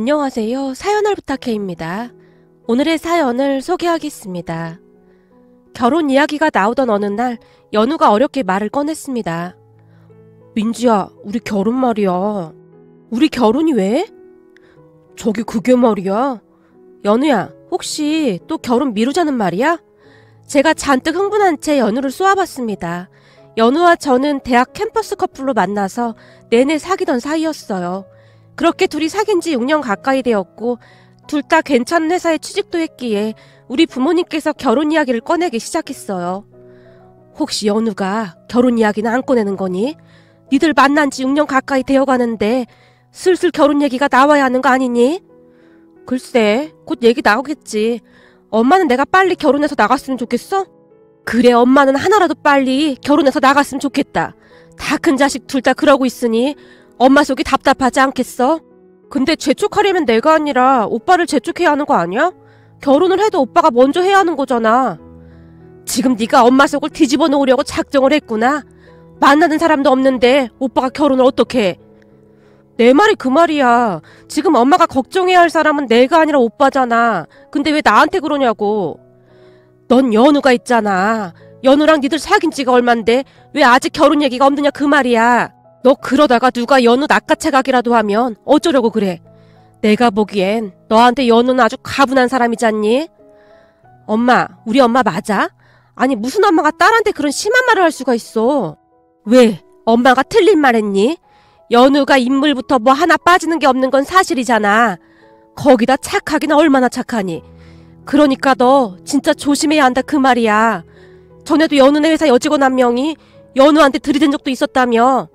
안녕하세요. 사연을 부탁해입니다. 오늘의 사연을 소개하겠습니다. 결혼 이야기가 나오던 어느 날 연우가 어렵게 말을 꺼냈습니다. 민지야, 우리 결혼 말이야. 우리 결혼이 왜? 저기 그게 말이야. 연우야, 혹시 또 결혼 미루자는 말이야? 제가 잔뜩 흥분한 채 연우를 쏘아봤습니다. 연우와 저는 대학 캠퍼스 커플로 만나서 내내 사귀던 사이였어요. 그렇게 둘이 사귄 지 6년 가까이 되었고 둘 다 괜찮은 회사에 취직도 했기에 우리 부모님께서 결혼 이야기를 꺼내기 시작했어요. 혹시 연우가 결혼 이야기는 안 꺼내는 거니? 니들 만난 지 6년 가까이 되어가는데 슬슬 결혼 얘기가 나와야 하는 거 아니니? 글쎄, 곧 얘기 나오겠지. 엄마는 내가 빨리 결혼해서 나갔으면 좋겠어? 그래, 엄마는 하나라도 빨리 결혼해서 나갔으면 좋겠다. 다 큰 자식 둘 다 그러고 있으니 엄마 속이 답답하지 않겠어? 근데 재촉하려면 내가 아니라 오빠를 재촉해야 하는 거 아니야? 결혼을 해도 오빠가 먼저 해야 하는 거잖아. 지금 네가 엄마 속을 뒤집어 놓으려고 작정을 했구나. 만나는 사람도 없는데 오빠가 결혼을 어떻게 해? 내 말이 그 말이야. 지금 엄마가 걱정해야 할 사람은 내가 아니라 오빠잖아. 근데 왜 나한테 그러냐고. 넌 연우가 있잖아. 연우랑 니들 사귄 지가 얼만데 왜 아직 결혼 얘기가 없느냐 그 말이야. 너 그러다가 누가 연우 낚아채 가기라도 하면 어쩌려고 그래. 내가 보기엔 너한테 연우는 아주 가분한 사람이잖니? 엄마, 우리 엄마 맞아? 아니 무슨 엄마가 딸한테 그런 심한 말을 할 수가 있어. 왜? 엄마가 틀린 말 했니? 연우가 인물부터 뭐 하나 빠지는 게 없는 건 사실이잖아. 거기다 착하긴 얼마나 착하니. 그러니까 너 진짜 조심해야 한다 그 말이야. 전에도 연우네 회사 여직원 한 명이 연우한테 들이댄 적도 있었다며.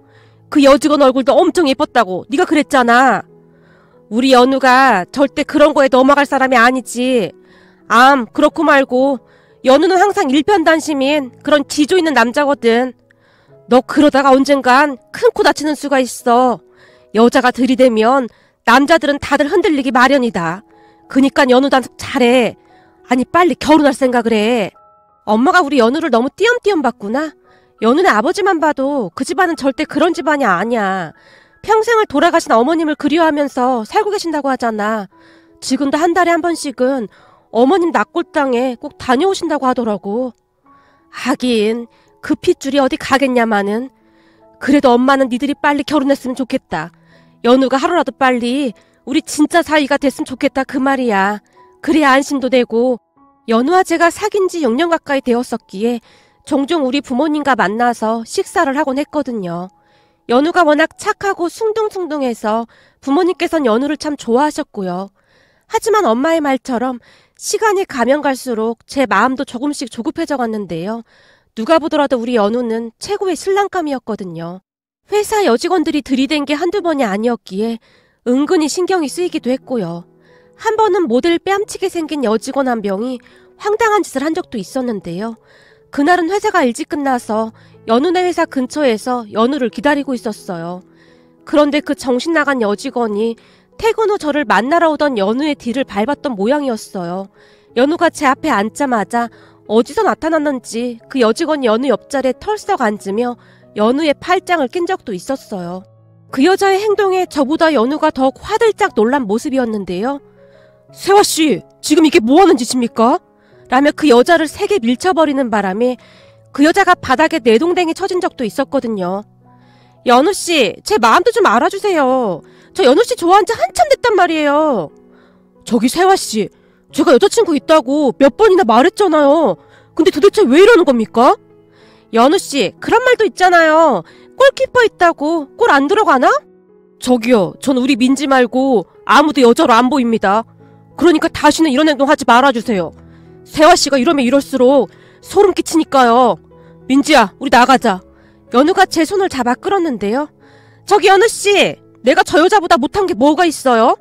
그 여직원 얼굴도 엄청 예뻤다고 네가 그랬잖아. 우리 연우가 절대 그런 거에 넘어갈 사람이 아니지. 그렇고 말고 연우는 항상 일편단심인 그런 지조 있는 남자거든. 너 그러다가 언젠간 큰 코 다치는 수가 있어. 여자가 들이대면 남자들은 다들 흔들리기 마련이다. 그니까 연우 단속 잘해. 아니 빨리 결혼할 생각을 해. 엄마가 우리 연우를 너무 띄엄띄엄 봤구나. 연우네 아버지만 봐도 그 집안은 절대 그런 집안이 아니야. 평생을 돌아가신 어머님을 그리워하면서 살고 계신다고 하잖아. 지금도 한 달에 한 번씩은 어머님 낙골당에 꼭 다녀오신다고 하더라고. 하긴 그 핏줄이 어디 가겠냐마는. 그래도 엄마는 니들이 빨리 결혼했으면 좋겠다. 연우가 하루라도 빨리 우리 진짜 사이가 됐으면 좋겠다 그 말이야. 그래야 안심도 되고. 연우와 제가 사귄 지 6년 가까이 되었었기에 종종 우리 부모님과 만나서 식사를 하곤 했거든요. 연우가 워낙 착하고 숭둥숭둥해서 부모님께선 연우를 참 좋아하셨고요. 하지만 엄마의 말처럼 시간이 가면 갈수록 제 마음도 조금씩 조급해져 갔는데요. 누가 보더라도 우리 연우는 최고의 신랑감이었거든요. 회사 여직원들이 들이댄 게 한두 번이 아니었기에 은근히 신경이 쓰이기도 했고요. 한 번은 모델 뺨치게 생긴 여직원 한 명이 황당한 짓을 한 적도 있었는데요. 그날은 회사가 일찍 끝나서 연우네 회사 근처에서 연우를 기다리고 있었어요. 그런데 그 정신나간 여직원이 퇴근 후 저를 만나러 오던 연우의 뒤를 밟았던 모양이었어요. 연우가 제 앞에 앉자마자 어디서 나타났는지 그 여직원이 연우 옆자리에 털썩 앉으며 연우의 팔짱을 낀 적도 있었어요. 그 여자의 행동에 저보다 연우가 더욱 화들짝 놀란 모습이었는데요. 세화씨, 지금 이게 뭐하는 짓입니까? 라며 그 여자를 세게 밀쳐버리는 바람에 그 여자가 바닥에 내동댕이 쳐진 적도 있었거든요. 연우씨, 제 마음도 좀 알아주세요. 저 연우씨 좋아한 지 한참 됐단 말이에요. 저기 세화씨, 제가 여자친구 있다고 몇 번이나 말했잖아요. 근데 도대체 왜 이러는 겁니까? 연우씨, 그런 말도 있잖아요. 골키퍼 있다고 골 안 들어가나? 저기요, 전 우리 민지 말고 아무도 여자로 안 보입니다. 그러니까 다시는 이런 행동 하지 말아주세요. 세화씨가 이러면 이럴수록 소름 끼치니까요. 민지야, 우리 나가자. 연우가 제 손을 잡아 끌었는데요. 저기 연우씨, 내가 저 여자보다 못한 게 뭐가 있어요?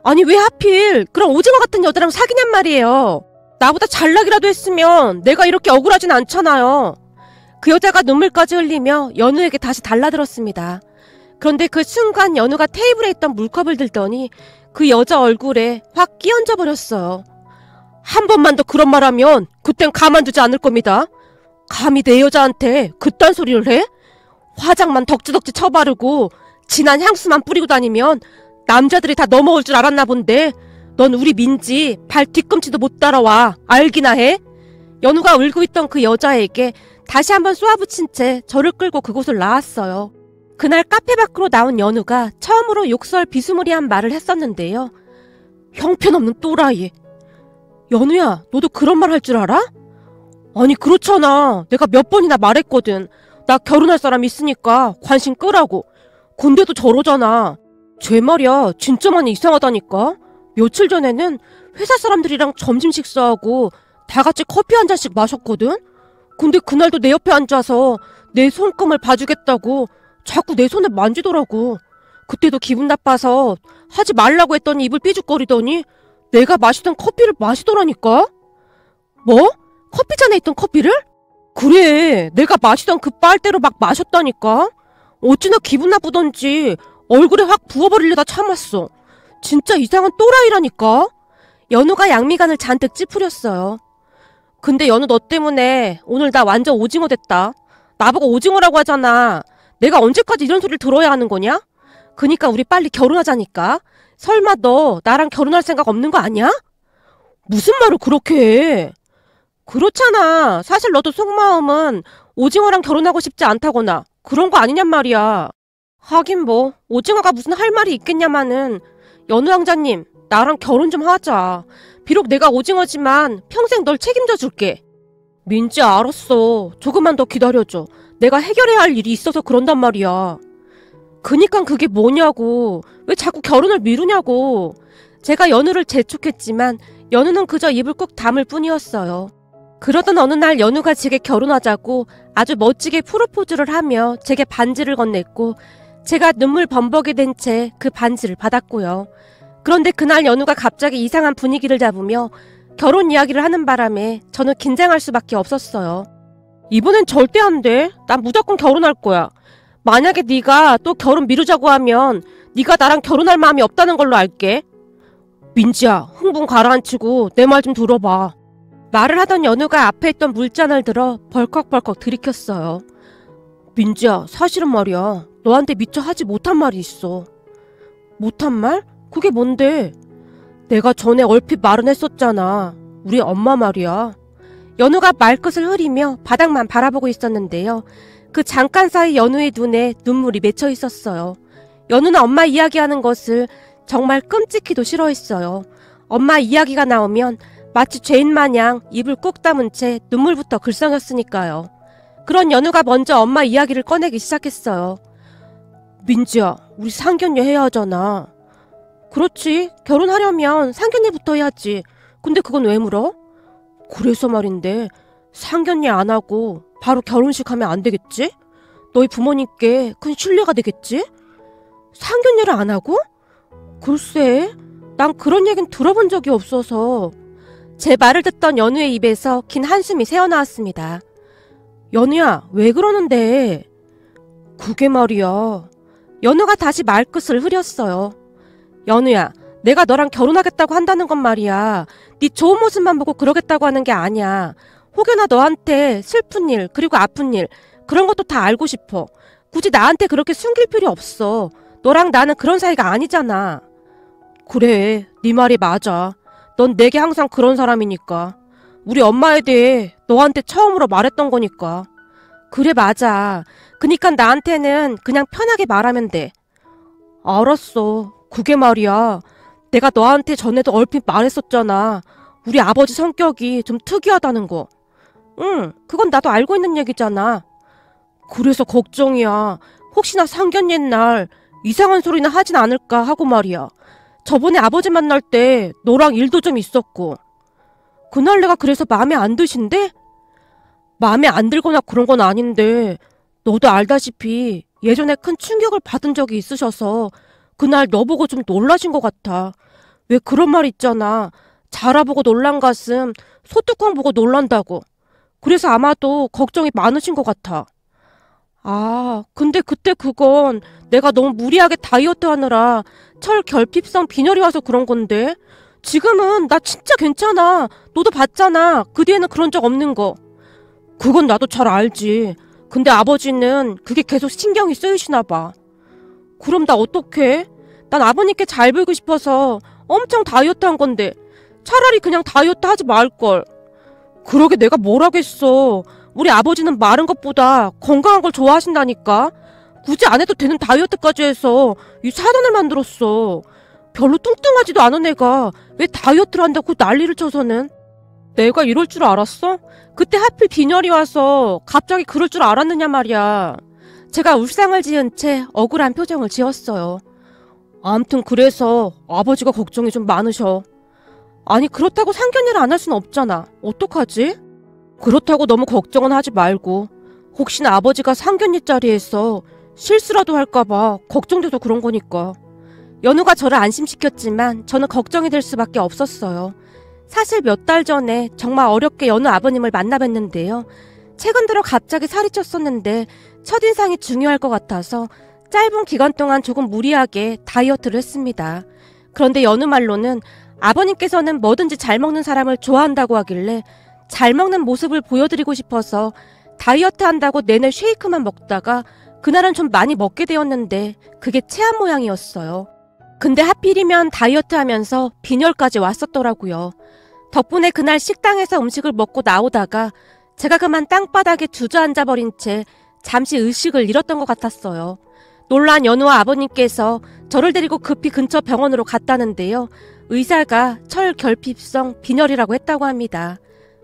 아니 왜 하필 그런 오징어 같은 여자랑 사귀냔 말이에요. 나보다 잘나기라도 했으면 내가 이렇게 억울하진 않잖아요. 그 여자가 눈물까지 흘리며 연우에게 다시 달라들었습니다. 그런데 그 순간 연우가 테이블에 있던 물컵을 들더니 그 여자 얼굴에 확 끼얹어 버렸어요. 한 번만 더 그런 말 하면 그땐 가만두지 않을 겁니다. 감히 내 여자한테 그딴 소리를 해? 화장만 덕지덕지 쳐바르고 진한 향수만 뿌리고 다니면 남자들이 다 넘어올 줄 알았나 본데 넌 우리 민지 발 뒤꿈치도 못 따라와. 알기나 해? 연우가 울고 있던 그 여자에게 다시 한번 쏘아붙인 채 저를 끌고 그곳을 나왔어요. 그날 카페 밖으로 나온 연우가 처음으로 욕설 비스무리한 말을 했었는데요. 형편없는 또라이. 연우야, 너도 그런 말 할 줄 알아? 아니 그렇잖아. 내가 몇 번이나 말했거든. 나 결혼할 사람 있으니까 관심 끄라고. 근데도 저러잖아. 쟤 말이야 진짜 많이 이상하다니까. 며칠 전에는 회사 사람들이랑 점심 식사하고 다 같이 커피 한 잔씩 마셨거든? 근데 그날도 내 옆에 앉아서 내 손금을 봐주겠다고 자꾸 내 손을 만지더라고. 그때도 기분 나빠서 하지 말라고 했더니 입을 삐죽거리더니 내가 마시던 커피를 마시더라니까? 뭐? 커피잔에 있던 커피를? 그래, 내가 마시던 그 빨대로 막 마셨다니까? 어찌나 기분 나쁘던지 얼굴에 확 부어버리려다 참았어. 진짜 이상한 또라이라니까? 연우가 양미간을 잔뜩 찌푸렸어요. 근데 연우 너 때문에 오늘 나 완전 오징어 됐다. 나보고 오징어라고 하잖아. 내가 언제까지 이런 소리를 들어야 하는 거냐? 그니까 우리 빨리 결혼하자니까. 설마 너 나랑 결혼할 생각 없는 거 아니야? 무슨 말을 그렇게 해? 그렇잖아. 사실 너도 속마음은 오징어랑 결혼하고 싶지 않다거나 그런 거 아니냔 말이야. 하긴 뭐 오징어가 무슨 할 말이 있겠냐마는. 연우 왕자님, 나랑 결혼 좀 하자. 비록 내가 오징어지만 평생 널 책임져 줄게. 민지 알았어. 조금만 더 기다려줘. 내가 해결해야 할 일이 있어서 그런단 말이야. 그니까 그게 뭐냐고. 왜 자꾸 결혼을 미루냐고. 제가 연우를 재촉했지만 연우는 그저 입을 꾹 다물 뿐이었어요. 그러던 어느 날 연우가 제게 결혼하자고 아주 멋지게 프로포즈를 하며 제게 반지를 건넸고 제가 눈물 범벅이 된 채 그 반지를 받았고요. 그런데 그날 연우가 갑자기 이상한 분위기를 잡으며 결혼 이야기를 하는 바람에 저는 긴장할 수밖에 없었어요. 이번엔 절대 안 돼. 난 무조건 결혼할 거야. 만약에 네가 또 결혼 미루자고 하면 네가 나랑 결혼할 마음이 없다는 걸로 알게. 민지야, 흥분 가라앉히고 내 말 좀 들어봐. 말을 하던 연우가 앞에 있던 물잔을 들어 벌컥벌컥 들이켰어요. 민지야, 사실은 말이야. 너한테 미처 하지 못한 말이 있어. 못한 말? 그게 뭔데? 내가 전에 얼핏 말은 했었잖아. 우리 엄마 말이야. 연우가 말끝을 흐리며 바닥만 바라보고 있었는데요. 그 잠깐 사이 연우의 눈에 눈물이 맺혀 있었어요. 연우는 엄마 이야기하는 것을 정말 끔찍히도 싫어했어요. 엄마 이야기가 나오면 마치 죄인 마냥 입을 꾹 다문 채 눈물부터 글썽였으니까요. 그런 연우가 먼저 엄마 이야기를 꺼내기 시작했어요. 민지야, 우리 상견례 해야 하잖아. 그렇지. 결혼하려면 상견례부터 해야지. 근데 그건 왜 물어? 그래서 말인데 상견례 안 하고 바로 결혼식 하면 안 되겠지? 너희 부모님께 큰 신뢰가 되겠지? 상견례를 안 하고? 글쎄, 난 그런 얘긴 들어본 적이 없어서. 제 말을 듣던 연우의 입에서 긴 한숨이 새어나왔습니다. 연우야, 왜 그러는데? 그게 말이야. 연우가 다시 말끝을 흐렸어요. 연우야, 내가 너랑 결혼하겠다고 한다는 건 말이야. 네 좋은 모습만 보고 그러겠다고 하는 게 아니야. 혹여나 너한테 슬픈 일 그리고 아픈 일 그런 것도 다 알고 싶어. 굳이 나한테 그렇게 숨길 필요 없어. 너랑 나는 그런 사이가 아니잖아. 그래, 네 말이 맞아. 넌 내게 항상 그런 사람이니까. 우리 엄마에 대해 너한테 처음으로 말했던 거니까. 그래, 맞아. 그니까 나한테는 그냥 편하게 말하면 돼. 알았어. 그게 말이야. 내가 너한테 전에도 얼핏 말했었잖아. 우리 아버지 성격이 좀 특이하다는 거. 응, 그건 나도 알고 있는 얘기잖아. 그래서 걱정이야. 혹시나 상견례 날 이상한 소리나 하진 않을까 하고 말이야. 저번에 아버지 만날 때 너랑 일도 좀 있었고. 그날 내가 그래서 마음에 안 드신대? 마음에 안 들거나 그런 건 아닌데 너도 알다시피 예전에 큰 충격을 받은 적이 있으셔서 그날 너 보고 좀 놀라신 것 같아. 왜 그런 말 있잖아. 자라보고 놀란 가슴 소뚜껑 보고 놀란다고. 그래서 아마도 걱정이 많으신 것 같아. 아, 근데 그때 그건 내가 너무 무리하게 다이어트 하느라 철 결핍성 빈혈이 와서 그런 건데 지금은 나 진짜 괜찮아. 너도 봤잖아. 그 뒤에는 그런 적 없는 거. 그건 나도 잘 알지. 근데 아버지는 그게 계속 신경이 쓰이시나 봐. 그럼 나 어떡해? 난 아버님께 잘 보이고 싶어서 엄청 다이어트 한 건데 차라리 그냥 다이어트 하지 말걸. 그러게 내가 뭘 하겠어. 우리 아버지는 마른 것보다 건강한 걸 좋아하신다니까. 굳이 안 해도 되는 다이어트까지 해서 이 사단을 만들었어. 별로 뚱뚱하지도 않은 애가 왜 다이어트를 한다고 난리를 쳐서는. 내가 이럴 줄 알았어? 그때 하필 빈혈이 와서 갑자기 그럴 줄 알았느냐 말이야. 제가 울상을 지은 채 억울한 표정을 지었어요. 아무튼 그래서 아버지가 걱정이 좀 많으셔. 아니 그렇다고 상견례를 안 할 순 없잖아. 어떡하지? 그렇다고 너무 걱정은 하지 말고 혹시나 아버지가 상견례 자리에서 실수라도 할까봐 걱정돼서 그런 거니까. 연우가 저를 안심시켰지만 저는 걱정이 될 수밖에 없었어요. 사실 몇 달 전에 정말 어렵게 연우 아버님을 만나뵀는데요. 최근 들어 갑자기 살이 쪘었는데 첫인상이 중요할 것 같아서 짧은 기간 동안 조금 무리하게 다이어트를 했습니다. 그런데 연우 말로는 아버님께서는 뭐든지 잘 먹는 사람을 좋아한다고 하길래 잘 먹는 모습을 보여드리고 싶어서 다이어트 한다고 내내 쉐이크만 먹다가 그날은 좀 많이 먹게 되었는데 그게 체한 모양이었어요. 근데 하필이면 다이어트 하면서 빈혈까지 왔었더라고요. 덕분에 그날 식당에서 음식을 먹고 나오다가 제가 그만 땅바닥에 주저앉아버린 채 잠시 의식을 잃었던 것 같았어요. 놀란 연우와 아버님께서 저를 데리고 급히 근처 병원으로 갔다는데요. 의사가 철결핍성 빈혈이라고 했다고 합니다.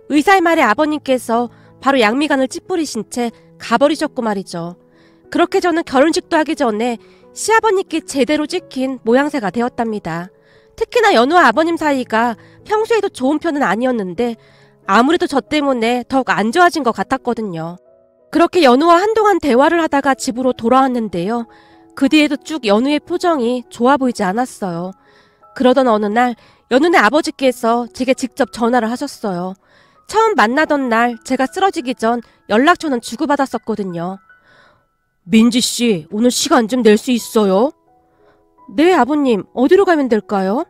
의사의 말에 아버님께서 바로 양미간을 찌푸리신 채 가버리셨고 말이죠. 그렇게 저는 결혼식도 하기 전에 시아버님께 제대로 찍힌 모양새가 되었답니다. 특히나 연우와 아버님 사이가 평소에도 좋은 편은 아니었는데 아무래도 저 때문에 더욱 안 좋아진 것 같았거든요. 그렇게 연우와 한동안 대화를 하다가 집으로 돌아왔는데요. 그 뒤에도 쭉 연우의 표정이 좋아 보이지 않았어요. 그러던 어느 날 연우네 아버지께서 제게 직접 전화를 하셨어요. 처음 만나던 날 제가 쓰러지기 전 연락처는 주고받았었거든요. 민지씨, 오늘 시간 좀 낼 수 있어요? 네, 아버님. 어디로 가면 될까요?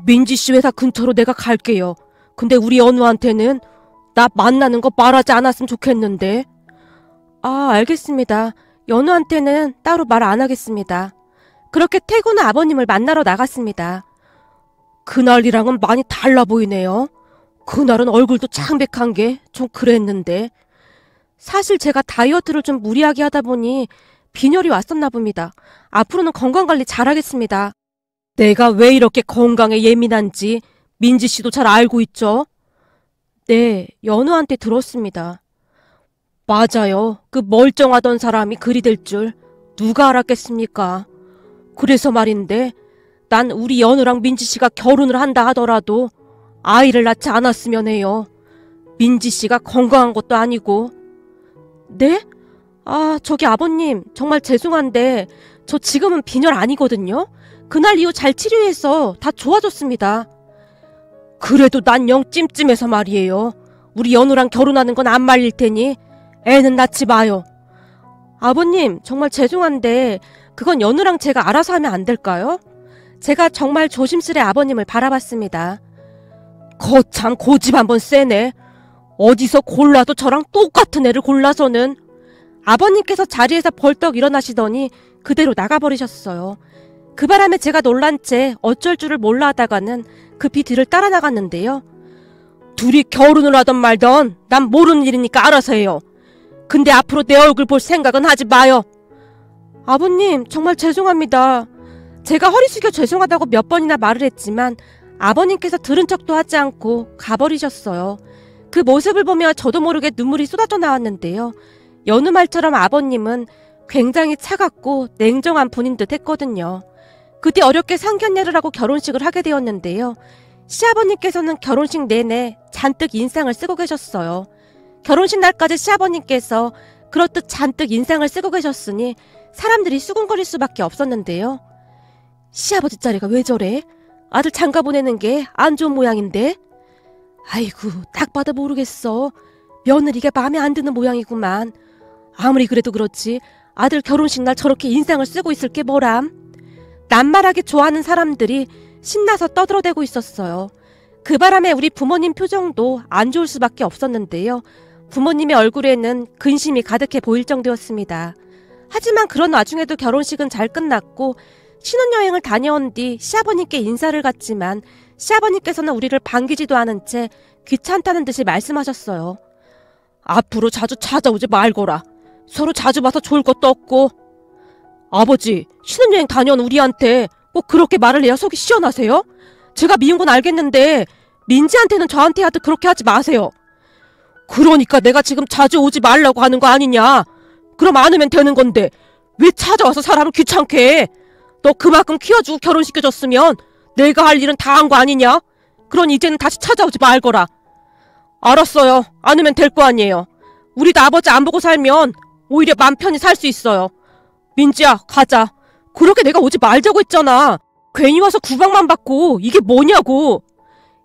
민지씨 회사 근처로 내가 갈게요. 근데 우리 연우한테는 나 만나는 거 말하지 않았으면 좋겠는데. 아, 알겠습니다. 연우한테는 따로 말 안 하겠습니다. 그렇게 태구는 아버님을 만나러 나갔습니다. 그날이랑은 많이 달라 보이네요. 그날은 얼굴도 창백한 게 좀 그랬는데. 사실 제가 다이어트를 좀 무리하게 하다 보니 빈혈이 왔었나 봅니다. 앞으로는 건강관리 잘하겠습니다. 내가 왜 이렇게 건강에 예민한지 민지 씨도 잘 알고 있죠? 네, 연우한테 들었습니다. 맞아요. 그 멀쩡하던 사람이 그리 될 줄 누가 알았겠습니까? 그래서 말인데 난 우리 연우랑 민지 씨가 결혼을 한다 하더라도 아이를 낳지 않았으면 해요. 민지 씨가 건강한 것도 아니고. 네? 아, 저기 아버님 정말 죄송한데 저 지금은 빈혈 아니거든요. 그날 이후 잘 치료해서 다 좋아졌습니다. 그래도 난 영 찜찜해서 말이에요. 우리 연우랑 결혼하는 건 안 말릴 테니 애는 낳지 마요. 아버님 정말 죄송한데 그건 연우랑 제가 알아서 하면 안 될까요? 제가 정말 조심스레 아버님을 바라봤습니다. 거참 고집 한번 세네. 어디서 골라도 저랑 똑같은 애를 골라서는. 아버님께서 자리에서 벌떡 일어나시더니 그대로 나가버리셨어요. 그 바람에 제가 놀란 채 어쩔 줄을 몰라 하다가는 급히 뒤를 따라 나갔는데요. 둘이 결혼을 하던 말던 난 모르는 일이니까 알아서 해요. 근데 앞으로 내 얼굴 볼 생각은 하지 마요. 아버님 정말 죄송합니다. 제가 허리 숙여 죄송하다고 몇 번이나 말을 했지만 아버님께서 들은 척도 하지 않고 가버리셨어요. 그 모습을 보며 저도 모르게 눈물이 쏟아져 나왔는데요. 연우 말처럼 아버님은 굉장히 차갑고 냉정한 분인 듯 했거든요. 그 뒤 어렵게 상견례를 하고 결혼식을 하게 되었는데요. 시아버님께서는 결혼식 내내 잔뜩 인상을 쓰고 계셨어요. 결혼식 날까지 시아버님께서 그렇듯 잔뜩 인상을 쓰고 계셨으니 사람들이 수군거릴 수밖에 없었는데요. 시아버지 자리가 왜 저래? 아들 장가 보내는 게 안 좋은 모양인데? 아이고, 딱 봐도 모르겠어. 며느리가 마음에 안 드는 모양이구만. 아무리 그래도 그렇지 아들 결혼식 날 저렇게 인상을 쓰고 있을 게 뭐람? 낱말하게 좋아하는 사람들이 신나서 떠들어대고 있었어요. 그 바람에 우리 부모님 표정도 안 좋을 수밖에 없었는데요. 부모님의 얼굴에는 근심이 가득해 보일 정도였습니다. 하지만 그런 와중에도 결혼식은 잘 끝났고 신혼여행을 다녀온 뒤 시아버님께 인사를 갔지만 시아버님께서는 우리를 반기지도 않은 채 귀찮다는 듯이 말씀하셨어요. 앞으로 자주 찾아오지 말거라. 서로 자주 봐서 좋을 것도 없고. 아버지, 신혼여행 다녀온 우리한테 꼭 그렇게 말을 해야 속이 시원하세요? 제가 미운 건 알겠는데 민지한테는 저한테라도 그렇게 하지 마세요. 그러니까 내가 지금 자주 오지 말라고 하는 거 아니냐. 그럼 안 오면 되는 건데 왜 찾아와서 사람을 귀찮게 해. 너 그만큼 키워주고 결혼시켜줬으면 내가 할 일은 다 한 거 아니냐? 그러니 이제는 다시 찾아오지 말거라. 알았어요. 안 오면 될 거 아니에요. 우리도 아버지 안 보고 살면 오히려 맘 편히 살 수 있어요. 민지야, 가자. 그렇게 내가 오지 말자고 했잖아. 괜히 와서 구박만 받고 이게 뭐냐고.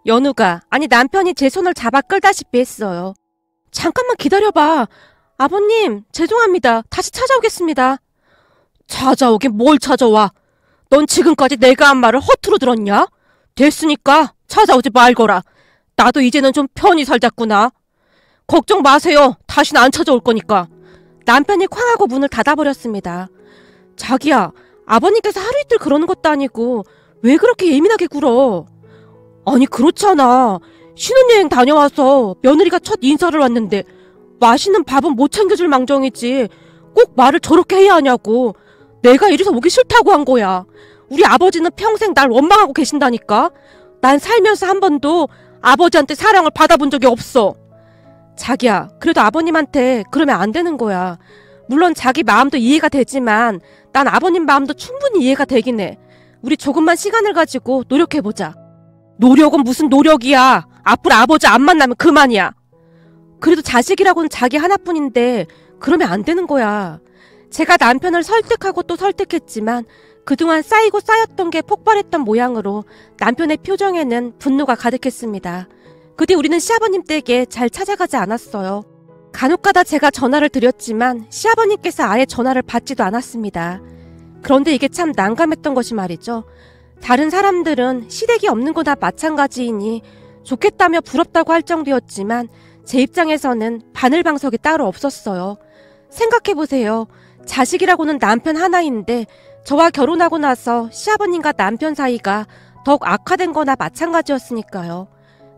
연우가, 아니 남편이 제 손을 잡아 끌다시피 했어요. 잠깐만 기다려봐. 아버님, 죄송합니다. 다시 찾아오겠습니다. 찾아오긴 뭘 찾아와. 넌 지금까지 내가 한 말을 허투루 들었냐? 됐으니까 찾아오지 말거라. 나도 이제는 좀 편히 살자꾸나. 걱정 마세요. 다시는 안 찾아올 거니까. 남편이 쾅 하고 문을 닫아버렸습니다. 자기야, 아버님께서 하루 이틀 그러는 것도 아니고 왜 그렇게 예민하게 굴어? 아니 그렇잖아. 신혼여행 다녀와서 며느리가 첫 인사를 왔는데 맛있는 밥은 못 챙겨줄 망정이지 꼭 말을 저렇게 해야 하냐고. 내가 이래서 오기 싫다고 한 거야. 우리 아버지는 평생 날 원망하고 계신다니까. 난 살면서 한 번도 아버지한테 사랑을 받아본 적이 없어. 자기야, 그래도 아버님한테 그러면 안 되는 거야. 물론 자기 마음도 이해가 되지만 난 아버님 마음도 충분히 이해가 되긴 해. 우리 조금만 시간을 가지고 노력해보자. 노력은 무슨 노력이야. 앞으로 아버지 안 만나면 그만이야. 그래도 자식이라고는 자기 하나뿐인데 그러면 안 되는 거야. 제가 남편을 설득하고 또 설득했지만 그동안 쌓이고 쌓였던 게 폭발했던 모양으로 남편의 표정에는 분노가 가득했습니다. 그 뒤 우리는 시아버님 댁에 잘 찾아가지 않았어요. 간혹가다 제가 전화를 드렸지만 시아버님께서 아예 전화를 받지도 않았습니다. 그런데 이게 참 난감했던 것이 말이죠. 다른 사람들은 시댁이 없는 거나 마찬가지이니 좋겠다며 부럽다고 할 정도였지만 제 입장에서는 바늘방석이 따로 없었어요. 생각해보세요. 자식이라고는 남편 하나인데 저와 결혼하고 나서 시아버님과 남편 사이가 더욱 악화된 거나 마찬가지였으니까요.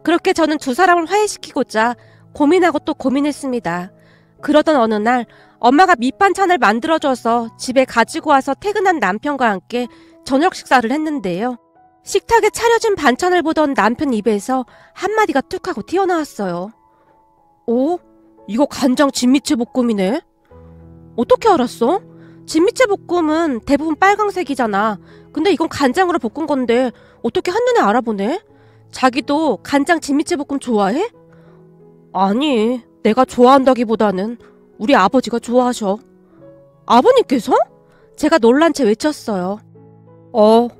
그렇게 저는 두 사람을 화해시키고자 고민하고 또 고민했습니다. 그러던 어느 날 엄마가 밑반찬을 만들어줘서 집에 가지고 와서 퇴근한 남편과 함께 저녁 식사를 했는데요. 식탁에 차려진 반찬을 보던 남편 입에서 한마디가 툭 하고 튀어나왔어요. 오? 이거 간장 진미채 볶음이네? 어떻게 알았어? 진미채 볶음은 대부분 빨강색이잖아. 근데 이건 간장으로 볶은 건데 어떻게 한눈에 알아보네? 자기도 간장 진미채 볶음 좋아해? 아니, 내가 좋아한다기보다는 우리 아버지가 좋아하셔. 아버님께서? 제가 놀란 채 외쳤어요.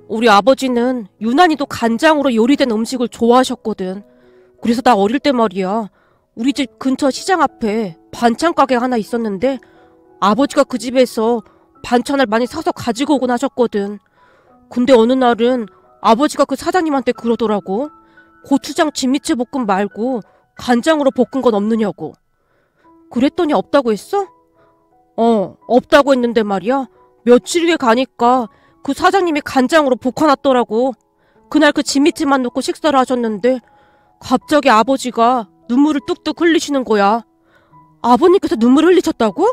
우리 아버지는 유난히도 간장으로 요리된 음식을 좋아하셨거든. 그래서 나 어릴 때 말이야. 우리 집 근처 시장 앞에 반찬 가게 하나 있었는데 아버지가 그 집에서 반찬을 많이 사서 가지고 오곤 하셨거든. 근데 어느 날은 아버지가 그 사장님한테 그러더라고. 고추장 진미채 볶음 말고 간장으로 볶은 건 없느냐고. 그랬더니 없다고 했어? 없다고 했는데 말이야. 며칠 후에 가니까 그 사장님이 간장으로 볶아놨더라고. 그날 그 진미채만 넣고 식사를 하셨는데 갑자기 아버지가 눈물을 뚝뚝 흘리시는 거야. 아버님께서 눈물을 흘리셨다고?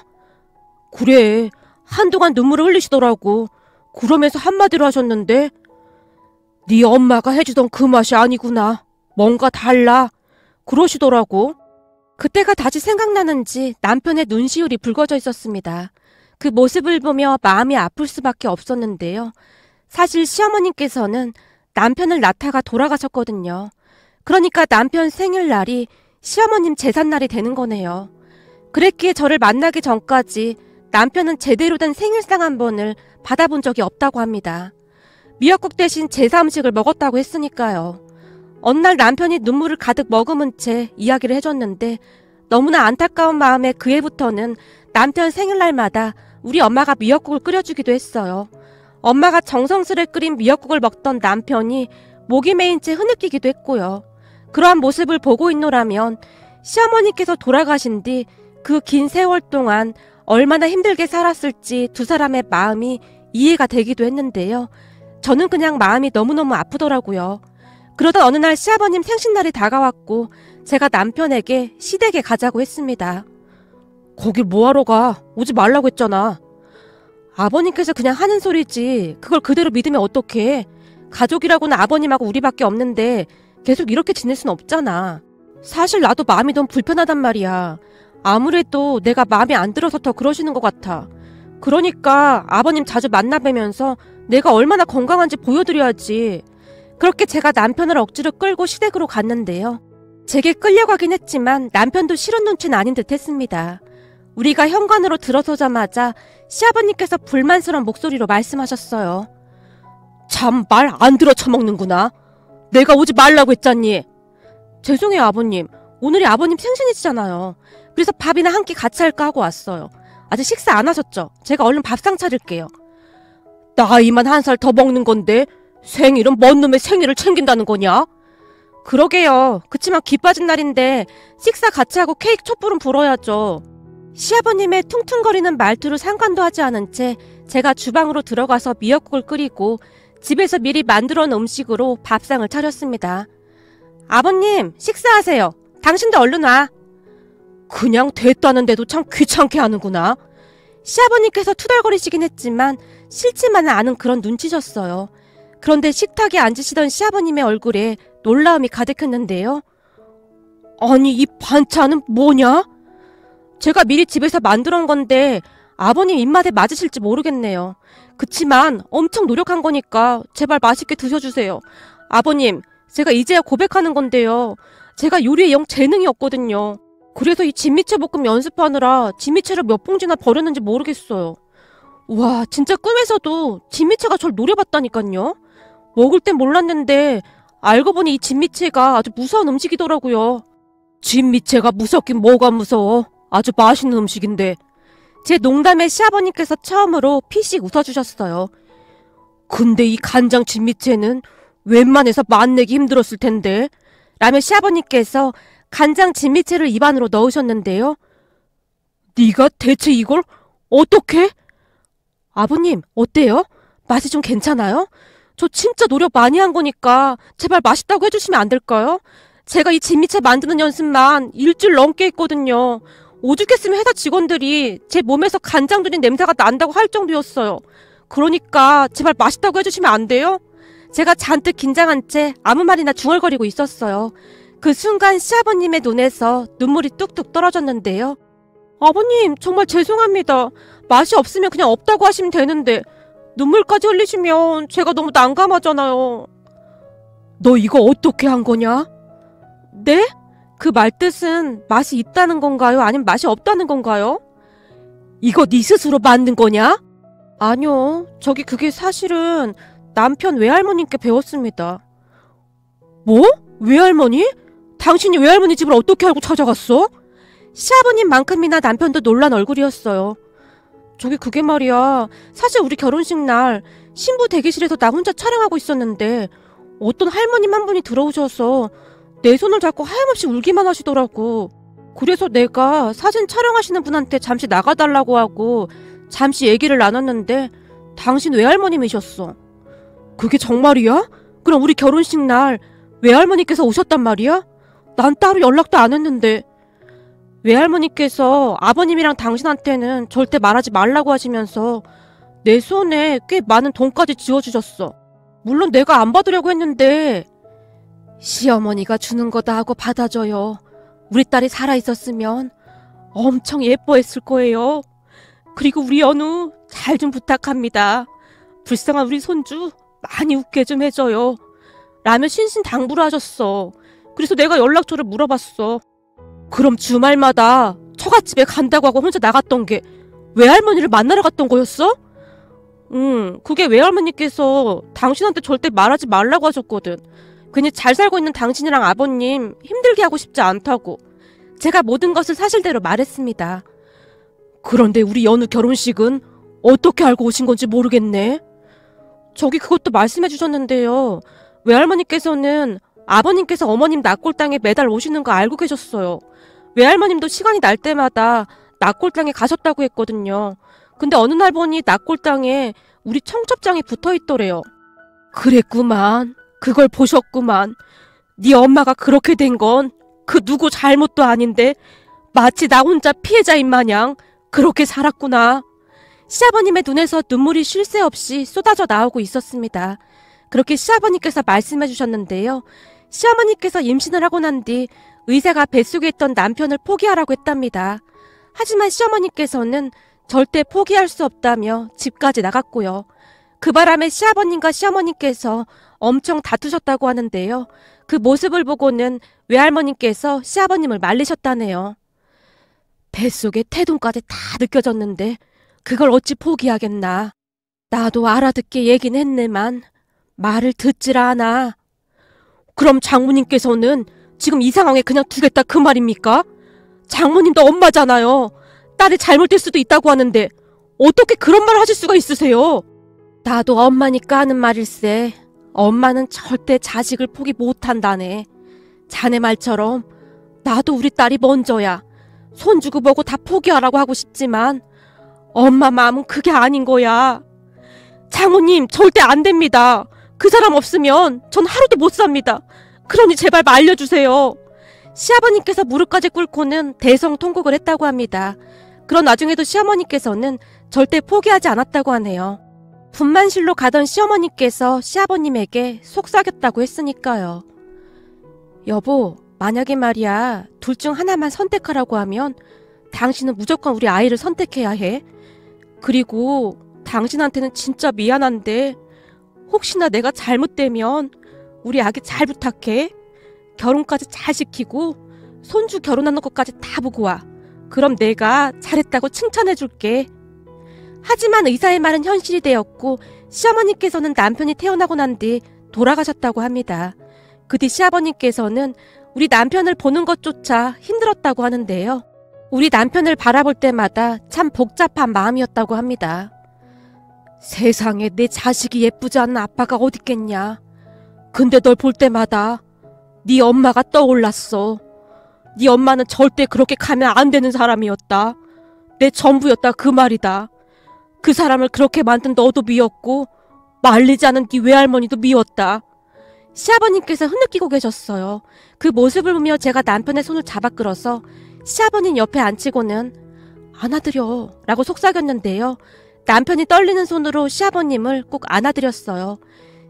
그래, 한동안 눈물을 흘리시더라고. 그러면서 한마디로 하셨는데 네 엄마가 해주던 그 맛이 아니구나. 뭔가 달라. 그러시더라고. 그때가 다시 생각나는지 남편의 눈시울이 붉어져 있었습니다. 그 모습을 보며 마음이 아플 수밖에 없었는데요. 사실 시어머님께서는 남편을 낳다가 돌아가셨거든요. 그러니까 남편 생일날이 시어머님 제삿날이 되는 거네요. 그랬기에 저를 만나기 전까지 남편은 제대로 된 생일상 한 번을 받아본 적이 없다고 합니다. 미역국 대신 제사 음식을 먹었다고 했으니까요. 어느 날 남편이 눈물을 가득 머금은 채 이야기를 해줬는데 너무나 안타까운 마음에 그 해부터는 남편 생일날마다 우리 엄마가 미역국을 끓여주기도 했어요. 엄마가 정성스레 끓인 미역국을 먹던 남편이 목이 메인 채 흐느끼기도 했고요. 그러한 모습을 보고 있노라면 시어머니께서 돌아가신 뒤 그 긴 세월 동안 얼마나 힘들게 살았을지 두 사람의 마음이 이해가 되기도 했는데요. 저는 그냥 마음이 너무너무 아프더라고요. 그러던 어느 날 시아버님 생신날이 다가왔고 제가 남편에게 시댁에 가자고 했습니다. 거길 뭐하러 가? 오지 말라고 했잖아. 아버님께서 그냥 하는 소리지 그걸 그대로 믿으면 어떡해. 가족이라고는 아버님하고 우리밖에 없는데 계속 이렇게 지낼 순 없잖아. 사실 나도 마음이 너무 불편하단 말이야. 아무래도 내가 마음에 안 들어서 더 그러시는 것 같아. 그러니까 아버님 자주 만나뵈면서 내가 얼마나 건강한지 보여드려야지. 그렇게 제가 남편을 억지로 끌고 시댁으로 갔는데요. 제게 끌려가긴 했지만 남편도 싫은 눈치는 아닌 듯 했습니다. 우리가 현관으로 들어서자마자 시아버님께서 불만스러운 목소리로 말씀하셨어요. 참 말 안 들어 처먹는구나. 내가 오지 말라고 했잖니. 죄송해요 아버님. 오늘이 아버님 생신이시잖아요. 그래서 밥이나 한 끼 같이 할까 하고 왔어요. 아직 식사 안 하셨죠? 제가 얼른 밥상 차릴게요. 나이만 한 살 더 먹는 건데 생일은 뭔 놈의 생일을 챙긴다는 거냐? 그러게요. 그치만 기 빠진 날인데 식사 같이 하고 케이크 촛불은 불어야죠. 시아버님의 퉁퉁거리는 말투로 상관도 하지 않은 채 제가 주방으로 들어가서 미역국을 끓이고 집에서 미리 만들어 놓은 음식으로 밥상을 차렸습니다. 아버님, 식사하세요. 당신도 얼른 와. 그냥 됐다는데도 참 귀찮게 하는구나. 시아버님께서 투덜거리시긴 했지만 싫지만은 않은 그런 눈치셨어요. 그런데 식탁에 앉으시던 시아버님의 얼굴에 놀라움이 가득했는데요. 아니, 이 반찬은 뭐냐? 제가 미리 집에서 만들어 온 건데 아버님 입맛에 맞으실지 모르겠네요. 그치만 엄청 노력한 거니까 제발 맛있게 드셔주세요. 아버님, 제가 이제야 고백하는 건데요. 제가 요리에 영 재능이 없거든요. 그래서 이 진미채 볶음 연습하느라 진미채를 몇 봉지나 버렸는지 모르겠어요. 와, 진짜 꿈에서도 진미채가 절 노려봤다니깐요. 먹을 땐 몰랐는데 알고 보니 이 진미채가 아주 무서운 음식이더라고요. 진미채가 무섭긴 뭐가 무서워. 아주 맛있는 음식인데. 제 농담에 시아버님께서 처음으로 피식 웃어주셨어요. 근데 이 간장 진미채는 웬만해서 맛내기 힘들었을 텐데. 라며 시아버님께서 간장 진미채를 입안으로 넣으셨는데요. 네가 대체 이걸 어떻게? 아버님, 어때요? 맛이 좀 괜찮아요? 저 진짜 노력 많이 한 거니까 제발 맛있다고 해주시면 안 될까요? 제가 이 진미채 만드는 연습만 일주일 넘게 했거든요. 오죽했으면 회사 직원들이 제 몸에서 간장 들인 냄새가 난다고 할 정도였어요. 그러니까 제발 맛있다고 해주시면 안 돼요? 제가 잔뜩 긴장한 채 아무 말이나 중얼거리고 있었어요. 그 순간 시아버님의 눈에서 눈물이 뚝뚝 떨어졌는데요. 아버님, 정말 죄송합니다. 맛이 없으면 그냥 없다고 하시면 되는데 눈물까지 흘리시면 제가 너무 난감하잖아요. 너 이거 어떻게 한 거냐? 네? 그 말뜻은 맛이 있다는 건가요? 아니면 맛이 없다는 건가요? 이거 네 스스로 만든 거냐? 아니요. 저기 그게 사실은 남편 외할머님께 배웠습니다. 뭐? 외할머니? 당신이 외할머니 집을 어떻게 알고 찾아갔어? 시아버님만큼이나 남편도 놀란 얼굴이었어요. 저기 그게 말이야. 사실 우리 결혼식 날 신부 대기실에서 나 혼자 촬영하고 있었는데 어떤 할머님 한 분이 들어오셔서 내 손을 잡고 하염없이 울기만 하시더라고. 그래서 내가 사진 촬영하시는 분한테 잠시 나가달라고 하고 잠시 얘기를 나눴는데 당신 외할머님이셨어. 그게 정말이야? 그럼 우리 결혼식 날 외할머니께서 오셨단 말이야? 난 따로 연락도 안 했는데. 외할머니께서 아버님이랑 당신한테는 절대 말하지 말라고 하시면서 내 손에 꽤 많은 돈까지 지어주셨어. 물론 내가 안 받으려고 했는데 시어머니가 주는 거다 하고 받아줘요. 우리 딸이 살아있었으면 엄청 예뻐했을 거예요. 그리고 우리 연우 잘 좀 부탁합니다. 불쌍한 우리 손주 많이 웃게 좀 해줘요. 라며 신신당부를 하셨어. 그래서 내가 연락처를 물어봤어. 그럼 주말마다 처갓집에 간다고 하고 혼자 나갔던 게 외할머니를 만나러 갔던 거였어? 그게 외할머니께서 당신한테 절대 말하지 말라고 하셨거든. 괜히 잘 살고 있는 당신이랑 아버님 힘들게 하고 싶지 않다고. 제가 모든 것을 사실대로 말했습니다. 그런데 우리 연우 결혼식은 어떻게 알고 오신 건지 모르겠네. 저기 그것도 말씀해 주셨는데요. 외할머니께서는 아버님께서 어머님 납골당에 매달 오시는 거 알고 계셨어요. 외할머님도 시간이 날 때마다 납골당에 가셨다고 했거든요. 근데 어느 날 보니 납골당에 우리 청첩장에 붙어있더래요. 그랬구만. 그걸 보셨구만. 네 엄마가 그렇게 된 건 그 누구 잘못도 아닌데 마치 나 혼자 피해자인 마냥 그렇게 살았구나. 시아버님의 눈에서 눈물이 쉴 새 없이 쏟아져 나오고 있었습니다. 그렇게 시아버님께서 말씀해 주셨는데요. 시어머니께서 임신을 하고 난 뒤 의사가 뱃속에 있던 남편을 포기하라고 했답니다. 하지만 시어머니께서는 절대 포기할 수 없다며 집까지 나갔고요. 그 바람에 시아버님과 시어머니께서 엄청 다투셨다고 하는데요. 그 모습을 보고는 외할머님께서 시아버님을 말리셨다네요. 뱃속에 태동까지 다 느껴졌는데 그걸 어찌 포기하겠나. 나도 알아듣게 얘긴 했네만 말을 듣질 않아. 그럼 장모님께서는 지금 이 상황에 그냥 두겠다 그 말입니까? 장모님도 엄마잖아요. 딸이 잘못될 수도 있다고 하는데 어떻게 그런 말을 하실 수가 있으세요? 나도 엄마니까 하는 말일세. 엄마는 절대 자식을 포기 못한다네. 자네 말처럼 나도 우리 딸이 먼저야. 손주고 보고 다 포기하라고 하고 싶지만 엄마 마음은 그게 아닌 거야. 장모님 절대 안 됩니다. 그 사람 없으면 전 하루도 못 삽니다. 그러니 제발 말려주세요. 시아버님께서 무릎까지 꿇고는 대성통곡을 했다고 합니다. 그런 와중에도 시어머니께서는 절대 포기하지 않았다고 하네요. 분만실로 가던 시어머니께서 시아버님에게 속삭였다고 했으니까요. 여보, 만약에 말이야 둘 중 하나만 선택하라고 하면 당신은 무조건 우리 아이를 선택해야 해. 그리고 당신한테는 진짜 미안한데 혹시나 내가 잘못되면 우리 아기 잘 부탁해. 결혼까지 잘 시키고 손주 결혼하는 것까지 다 보고 와. 그럼 내가 잘했다고 칭찬해줄게. 하지만 의사의 말은 현실이 되었고 시어머니께서는 남편이 태어나고 난 뒤 돌아가셨다고 합니다. 그 뒤 시아버님께서는 우리 남편을 보는 것조차 힘들었다고 하는데요. 우리 남편을 바라볼 때마다 참 복잡한 마음이었다고 합니다. 세상에 내 자식이 예쁘지 않은 아빠가 어딨겠냐. 근데 널 볼 때마다 네 엄마가 떠올랐어. 네 엄마는 절대 그렇게 가면 안 되는 사람이었다. 내 전부였다 그 말이다. 그 사람을 그렇게 만든 너도 미웠고 말리지 않은 네 외할머니도 미웠다. 시아버님께서 흐느끼고 계셨어요. 그 모습을 보며 제가 남편의 손을 잡아 끌어서 시아버님 옆에 앉히고는 안아드려 라고 속삭였는데요. 남편이 떨리는 손으로 시아버님을 꼭 안아드렸어요.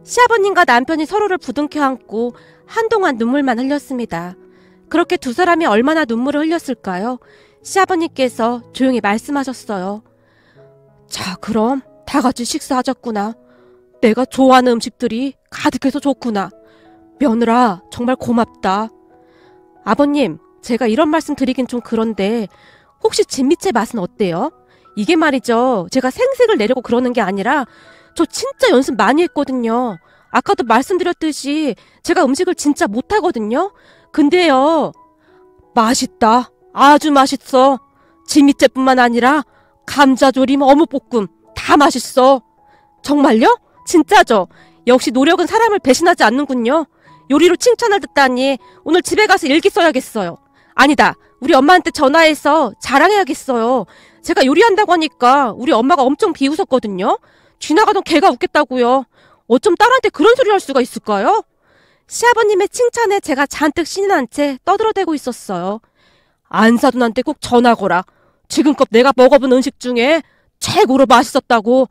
시아버님과 남편이 서로를 부둥켜 안고 한동안 눈물만 흘렸습니다. 그렇게 두 사람이 얼마나 눈물을 흘렸을까요? 시아버님께서 조용히 말씀하셨어요. 자, 그럼 다 같이 식사하자꾸나. 내가 좋아하는 음식들이 가득해서 좋구나. 며느라 정말 고맙다. 아버님, 제가 이런 말씀 드리긴 좀 그런데 혹시 진미채 맛은 어때요? 이게 말이죠. 제가 생색을 내려고 그러는 게 아니라 저 진짜 연습 많이 했거든요. 아까도 말씀드렸듯이 제가 음식을 진짜 못하거든요. 근데요. 맛있다. 아주 맛있어. 진미채뿐만 아니라 감자조림, 어묵볶음 다 맛있어. 정말요? 진짜죠? 역시 노력은 사람을 배신하지 않는군요. 요리로 칭찬을 듣다니 오늘 집에 가서 일기 써야겠어요. 아니다. 우리 엄마한테 전화해서 자랑해야겠어요. 제가 요리한다고 하니까 우리 엄마가 엄청 비웃었거든요. 지나가던 개가 웃겠다고요. 어쩜 딸한테 그런 소리를 할 수가 있을까요? 시아버님의 칭찬에 제가 잔뜩 신이 난 채 떠들어대고 있었어요. 안사돈한테 꼭 전하거라. 지금껏 내가 먹어본 음식 중에 최고로 맛있었다고.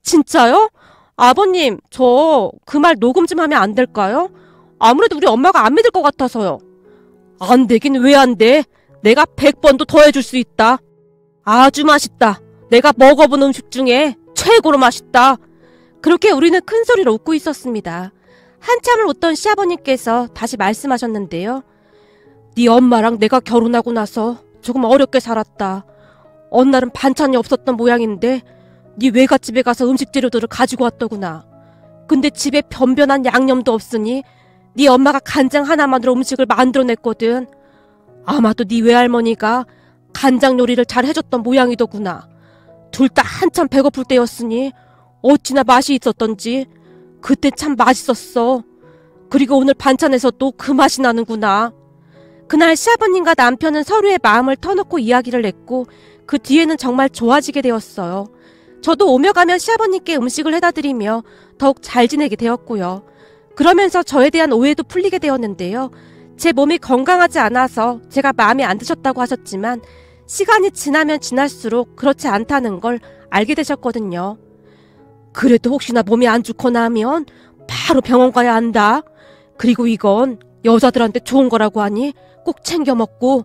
진짜요? 아버님, 저 그 말 녹음 좀 하면 안 될까요? 아무래도 우리 엄마가 안 믿을 것 같아서요. 안 되긴 왜 안 돼? 내가 100번도 더 해줄 수 있다. 아주 맛있다. 내가 먹어본 음식 중에 최고로 맛있다. 그렇게 우리는 큰 소리로 웃고 있었습니다. 한참을 웃던 시아버님께서 다시 말씀하셨는데요. 네 엄마랑 내가 결혼하고 나서 조금 어렵게 살았다. 어느 날은 반찬이 없었던 모양인데 네 외갓집에 가서 음식 재료들을 가지고 왔더구나. 근데 집에 변변한 양념도 없으니 네 엄마가 간장 하나만으로 음식을 만들어냈거든. 아마도 네 외할머니가 간장 요리를 잘 해줬던 모양이더구나. 둘 다 한참 배고플 때였으니 어찌나 맛이 있었던지 그때 참 맛있었어. 그리고 오늘 반찬에서도 그 맛이 나는구나. 그날 시아버님과 남편은 서로의 마음을 터놓고 이야기를 했고 그 뒤에는 정말 좋아지게 되었어요. 저도 오며 가며 시아버님께 음식을 해다 드리며 더욱 잘 지내게 되었고요. 그러면서 저에 대한 오해도 풀리게 되었는데요. 제 몸이 건강하지 않아서 제가 마음에 안 드셨다고 하셨지만 시간이 지나면 지날수록 그렇지 않다는 걸 알게 되셨거든요. 그래도 혹시나 몸이 안 좋거나 하면 바로 병원 가야 한다. 그리고 이건 여자들한테 좋은 거라고 하니 꼭 챙겨 먹고.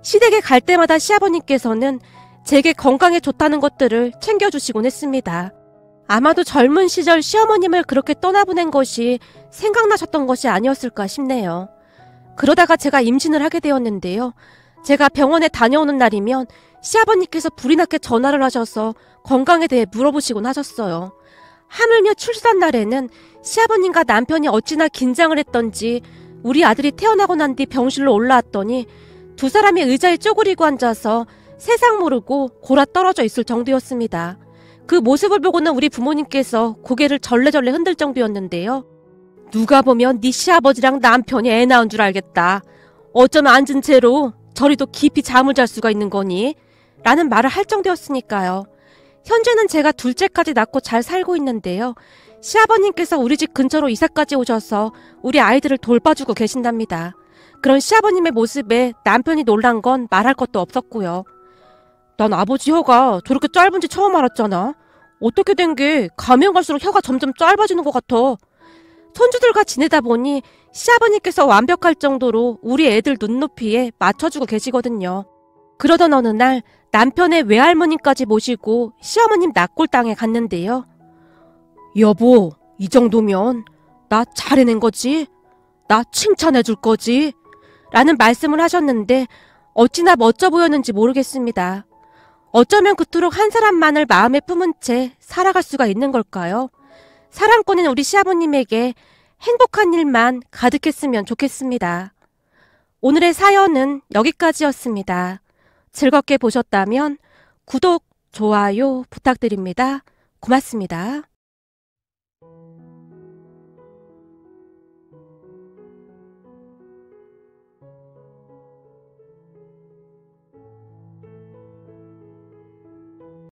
시댁에 갈 때마다 시아버님께서는 제게 건강에 좋다는 것들을 챙겨주시곤 했습니다. 아마도 젊은 시절 시어머님을 그렇게 떠나보낸 것이 생각나셨던 것이 아니었을까 싶네요. 그러다가 제가 임신을 하게 되었는데요. 제가 병원에 다녀오는 날이면 시아버님께서 불이 나게 전화를 하셔서 건강에 대해 물어보시곤 하셨어요. 하물며 출산 날에는 시아버님과 남편이 어찌나 긴장을 했던지 우리 아들이 태어나고 난 뒤 병실로 올라왔더니 두 사람이 의자에 쪼그리고 앉아서 세상 모르고 골아 떨어져 있을 정도였습니다. 그 모습을 보고는 우리 부모님께서 고개를 절레절레 흔들 정도였는데요. 누가 보면 네 시아버지랑 남편이 애 낳은 줄 알겠다. 어쩌면 앉은 채로 저리도 깊이 잠을 잘 수가 있는 거니? 라는 말을 할 정도였으니까요. 현재는 제가 둘째까지 낳고 잘 살고 있는데요. 시아버님께서 우리 집 근처로 이사까지 오셔서 우리 아이들을 돌봐주고 계신답니다. 그런 시아버님의 모습에 남편이 놀란 건 말할 것도 없었고요. 난 아버지 혀가 저렇게 짧은지 처음 알았잖아. 어떻게 된 게 가면 갈수록 혀가 점점 짧아지는 것 같아. 손주들과 지내다 보니 시아버님께서 완벽할 정도로 우리 애들 눈높이에 맞춰주고 계시거든요. 그러던 어느 날 남편의 외할머님까지 모시고 시어머님 납골당에 갔는데요. 여보, 이 정도면 나 잘해낸 거지? 나 칭찬해줄 거지? 라는 말씀을 하셨는데 어찌나 멋져 보였는지 모르겠습니다. 어쩌면 그토록 한 사람만을 마음에 품은 채 살아갈 수가 있는 걸까요? 사랑꾼인 우리 시아버님에게 행복한 일만 가득했으면 좋겠습니다. 오늘의 사연은 여기까지였습니다. 즐겁게 보셨다면 구독, 좋아요 부탁드립니다. 고맙습니다.